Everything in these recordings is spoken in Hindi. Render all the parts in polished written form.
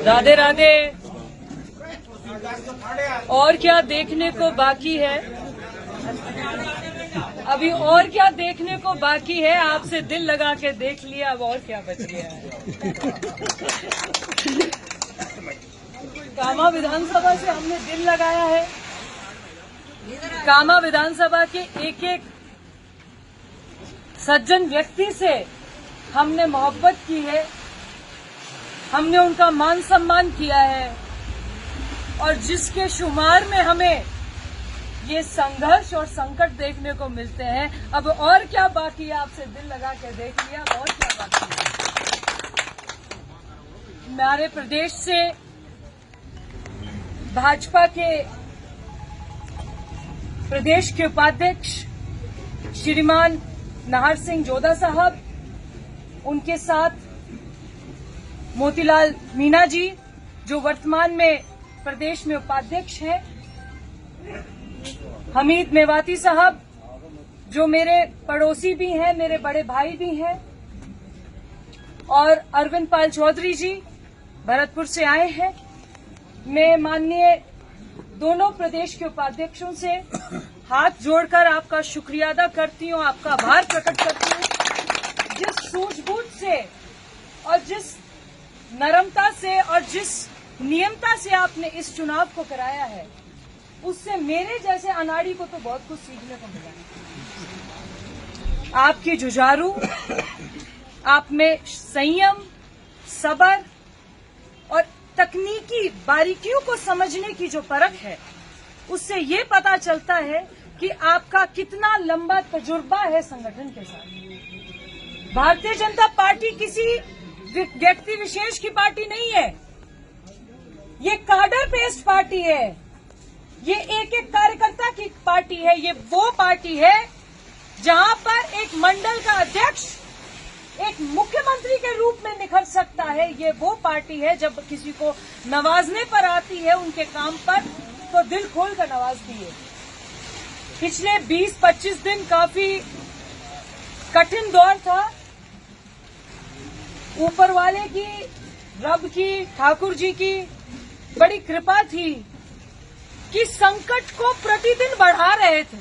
राधे राधे। और क्या देखने को बाकी है? अभी और क्या देखने को बाकी है? आपसे दिल लगा के देख लिया, अब और क्या बच गया है? कामा विधानसभा से हमने दिल लगाया है। कामा विधानसभा के एक एक सज्जन व्यक्ति से हमने मोहब्बत की है, हमने उनका मान सम्मान किया है, और जिसके शुमार में हमें ये संघर्ष और संकट देखने को मिलते हैं। अब और क्या बाकी है? आपसे दिल लगा के देख लिया, अब और क्या बाकी है? हमारे प्रदेश से भाजपा के प्रदेश के उपाध्यक्ष श्रीमान नाहर सिंह जोधा साहब, उनके साथ मोतीलाल मीणा जी जो वर्तमान में प्रदेश में उपाध्यक्ष हैं, हमीद मेवाती साहब जो मेरे पड़ोसी भी हैं, मेरे बड़े भाई भी हैं, और अरविंद पाल चौधरी जी भरतपुर से आए हैं। मैं माननीय दोनों प्रदेश के उपाध्यक्षों से हाथ जोड़कर आपका शुक्रिया अदा करती हूं, आपका आभार प्रकट करती हूं। जिस सूझबूझ से और जिस नरमता से और जिस नियमता से आपने इस चुनाव को कराया है, उससे मेरे जैसे अनाड़ी को तो बहुत कुछ सीखने को मिला है। आपकी जुझारू, आप में संयम, सब्र और तकनीकी बारीकियों को समझने की जो परख है, उससे ये पता चलता है कि आपका कितना लंबा तजुर्बा है संगठन के साथ। भारतीय जनता पार्टी किसी व्यक्ति विशेष की पार्टी नहीं है, ये कार्डर बेस्ड पार्टी है, ये एक एक कार्यकर्ता की पार्टी है। ये वो पार्टी है जहां पर एक मंडल का अध्यक्ष एक मुख्यमंत्री के रूप में निखर सकता है। ये वो पार्टी है जब किसी को नवाजने पर आती है उनके काम पर, तो दिल खोल कर नवाजती है। पिछले 20-25 दिन काफी कठिन दौर था। ऊपर वाले की, रब की, ठाकुर जी की बड़ी कृपा थी कि संकट को प्रतिदिन बढ़ा रहे थे।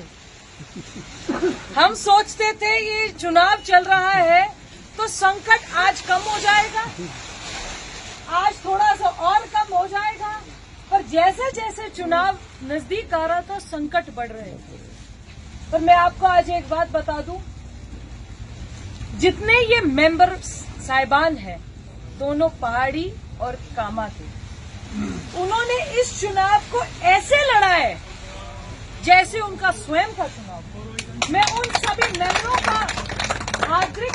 हम सोचते थे ये चुनाव चल रहा है तो संकट आज कम हो जाएगा, आज थोड़ा सा और कम हो जाएगा, पर जैसे जैसे चुनाव नजदीक आ रहा था संकट बढ़ रहे थे। पर मैं आपको आज एक बात बता दूं, जितने ये मेंबर साहिबान हैं, दोनों पहाड़ी और कामा के, उन्होंने इस चुनाव को ऐसे लड़ा है जैसे उनका स्वयं का चुनाव। मैं उन सभी मेंबरों का हार्दिक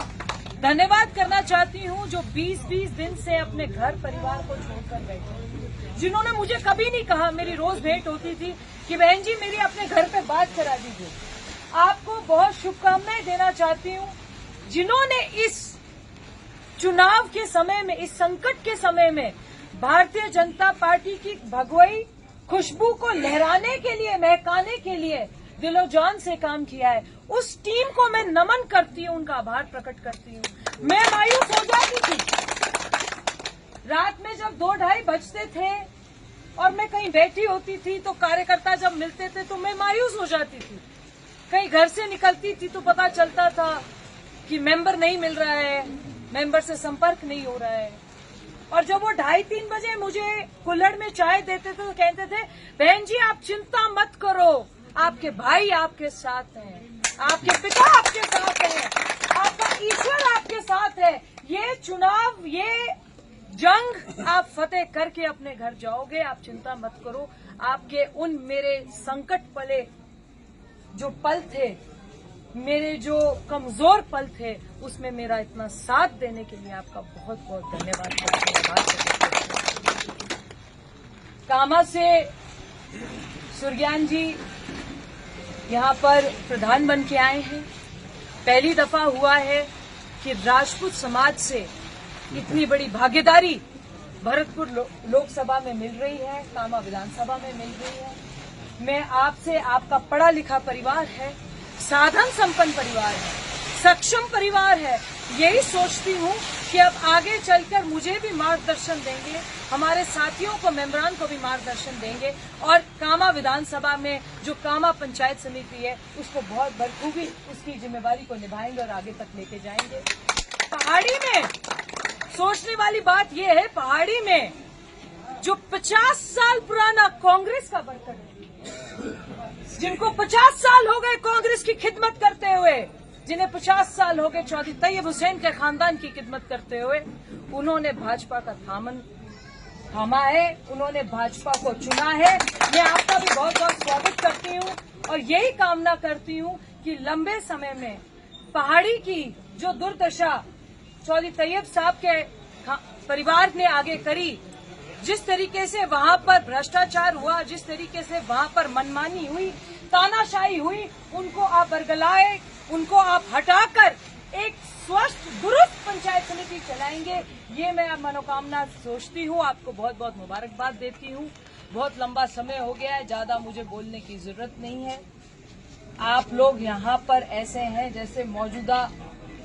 धन्यवाद करना चाहती हूं जो 20-20 दिन से अपने घर परिवार को छोड़कर बैठे, जिन्होंने मुझे कभी नहीं कहा, मेरी रोज भेंट होती थी कि बहन जी मेरी अपने घर पे बात करा दीजिए। आपको बहुत शुभकामनाएं देना चाहती हूं, जिन्होंने इस चुनाव के समय में, इस संकट के समय में भारतीय जनता पार्टी की भगवई खुशबू को लहराने के लिए, महकाने के लिए दिलो जान से काम किया है। उस टीम को मैं नमन करती हूं, उनका आभार प्रकट करती हूं। मैं मायूस हो जाती थी रात में जब 2-2:30 बजते थे और मैं कहीं बैठी होती थी तो कार्यकर्ता जब मिलते थे तो मैं मायूस हो जाती थी। कहीं घर से निकलती थी तो पता चलता था कि मेंबर नहीं मिल रहा है, मेंबर से संपर्क नहीं हो रहा है। और जब वो 2:30-3 बजे मुझे कुल्हड़ में चाय देते थे तो कहते थे बहन जी आप चिंता मत करो, आपके भाई आपके साथ हैं, आपके पिता आपके साथ हैं, आपका ईश्वर आपके साथ है। ये चुनाव, ये जंग आप फतेह करके अपने घर जाओगे, आप चिंता मत करो। आपके उन मेरे संकट पले जो पल थे, मेरे जो कमजोर पल थे, उसमें मेरा इतना साथ देने के लिए आपका बहुत बहुत धन्यवाद करते हैं। कामा से सुरज्ञान जी यहाँ पर प्रधान बन के आए हैं। पहली दफा हुआ है कि राजपूत समाज से इतनी बड़ी भागीदारी भरतपुर लोकसभा में मिल रही है, कामा विधानसभा में मिल रही है। मैं आपसे, आपका पढ़ा लिखा परिवार है, साधन संपन्न परिवार है, सक्षम परिवार है। यही सोचती हूँ कि अब आगे चलकर मुझे भी मार्गदर्शन देंगे, हमारे साथियों को, मेंबरान को भी मार्गदर्शन देंगे और कामा विधानसभा में जो कामा पंचायत समिति है उसको बहुत बखूबी उसकी जिम्मेवारी को निभाएंगे और आगे तक लेके जाएंगे। पहाड़ी में सोचने वाली बात यह है, पहाड़ी में जो 50 साल पुराना कांग्रेस का वर्कर है, जिनको 50 साल हो गए कांग्रेस की खिदमत करते हुए, जिन्हें 50 साल हो गए चौधरी तैयब हुसैन के खानदान की खिदमत करते हुए, उन्होंने भाजपा का थामा है, उन्होंने भाजपा को चुना है। मैं आपका भी बहुत बहुत स्वागत करती हूँ और यही कामना करती हूँ कि लंबे समय में पहाड़ी की जो दुर्दशा चौधरी तैयब साहब के परिवार ने आगे करी, जिस तरीके से वहां पर भ्रष्टाचार हुआ, जिस तरीके से वहां पर मनमानी हुई, तानाशाही हुई, उनको आप बरगलाए, उनको आप हटाकर एक स्वस्थ दुरुस्त पंचायत समिति चलाएंगे, ये मैं मनोकामना सोचती हूँ। आपको बहुत बहुत मुबारकबाद देती हूँ। बहुत लंबा समय हो गया है, ज्यादा मुझे बोलने की जरूरत नहीं है। आप लोग यहाँ पर ऐसे हैं जैसे मौजूदा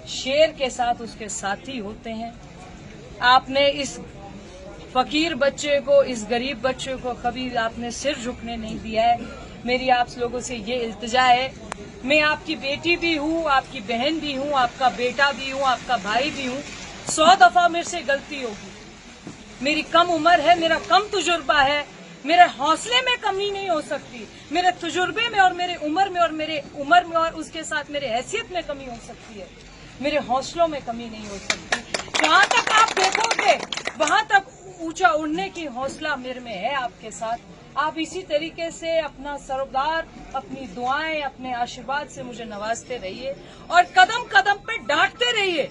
शेर के साथ उसके साथी होते हैं। आपने इस फकीर बच्चे को, इस गरीब बच्चे को कभी आपने सिर झुकने नहीं दिया है। मेरी आप लोगों से ये इल्तिजा है, मैं आपकी बेटी भी हूँ, आपकी बहन भी हूँ, आपका बेटा भी हूँ, आपका भाई भी हूँ। 100 दफा मेरे से गलती होगी। मेरी कम उम्र है, मेरा कम तजुर्बा है, मेरे हौसले में कमी नहीं हो सकती, मेरे तजुर्बे में और मेरे उम्र में और उसके साथ मेरे हैसियत में कमी हो सकती है, मेरे हौसलों में कमी नहीं हो सकती। जहाँ तक आप देखोगे वहां तक ऊंचा उड़ने की हौसला मेरे में है आपके साथ। आप इसी तरीके से अपना सरोकार, अपनी दुआएं, अपने आशीर्वाद से मुझे नवाजते रहिए और कदम कदम पे डांटते रहिए,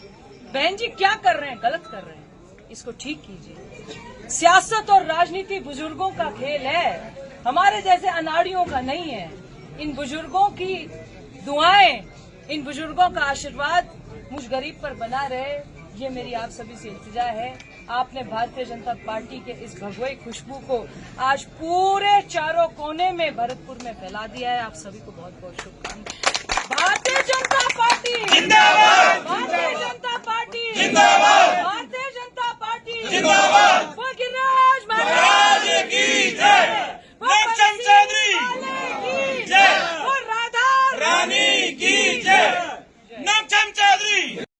बहन जी क्या कर रहे हैं, गलत कर रहे हैं, इसको ठीक कीजिए। सियासत और राजनीति बुजुर्गों का खेल है, हमारे जैसे अनाड़ियों का नहीं है। इन बुजुर्गों की दुआएं, इन बुजुर्गों का आशीर्वाद मुझ गरीब पर बना रहे, ये मेरी आप सभी से इल्तिजा है। आपने भारतीय जनता पार्टी के इस भगवी खुशबू को आज पूरे चारों कोने में भरतपुर में फैला दिया है। आप सभी को बहुत बहुत शुभकामनाएं। भारतीय जनता पार्टी जिंदाबाद, भारतीय जनता पार्टी जिंदाबाद, भारतीय जनता पार्टी जिंदाबाद।